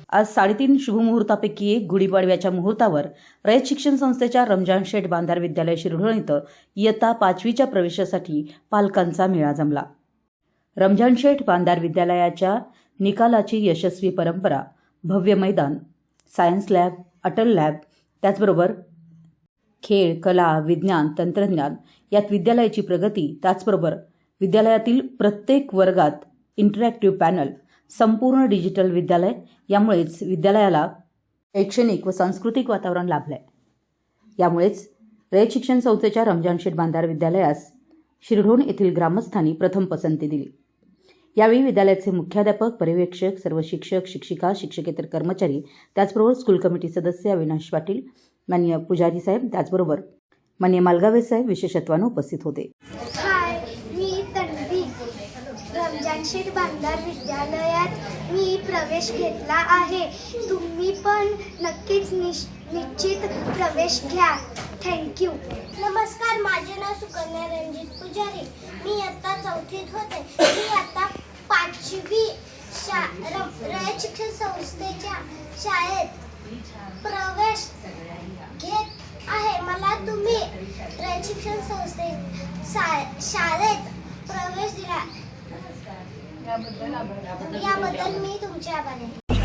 आज 3:30 शुभमुहूर्तापैकी एक गुढीपाडव्याच्या मुहूर्तावर रयत शिक्षण संस्थेच्या रमजान शेठ बांधार विद्यालय शिरढोण इथं इयत्ता 5वीच्या प्रवेशासाठी पालकांचा मेळा जमला। रमजान शेठ बांधार विद्यालयाच्या निकालाची यशस्वी परंपरा, भव्य मैदान, सायन्स लॅब, अटल लॅब, त्याचबरोबर खेळ, कला, विज्ञान, तंत्रज्ञान यात विद्यालयाची प्रगती, त्याचबरोबर विद्यालयातील प्रत्येक वर्गात इंटरॅक्टिव्ह पॅनल, संपूर्ण डिजिटल विद्यालय, यामुळेच विद्यालयाला शैक्षणिक व सांस्कृतिक वातावरण लाभले। यामुळेच रयत शिक्षण संस्थेच्या रमजान शेठ बांधार विद्यालयास शिरढोण येथील ग्रामस्थांनी प्रथम पसंती दिली। यावेळी विद्यालयाचे मुख्याध्यापक, पर्यवेक्षक, सर्व शिक्षक, शिक्षिका, शिक्षकेतर कर्मचारी, त्याचबरोबर स्कूल कमिटी सदस्य अविनाश पाटील, माननीय पुजारी साहेब, त्याचबरोबर माननीय मालगावे साहेब विशेषत्वाने उपस्थित होते। हाय, मी तन्वी रमजान शेठ बांधार विद्यालयात मी प्रवेश घेतला आहे। तुम्ही पण नक्कीच निश्चित प्रवेश घ्या। थँक्यू। नमस्कार, माझे नाव सुकन्या रणजित पुजारी। मी आता 4थीत होते। मी आता 5वी रयत शिक्षण संस्थेच्या शाळेत प्रवेश घेत आहे। मला तुम्ही रयत शिक्षण शाळेत प्रवेश दिला याबद्दल मी तुमचे आभारी आहे।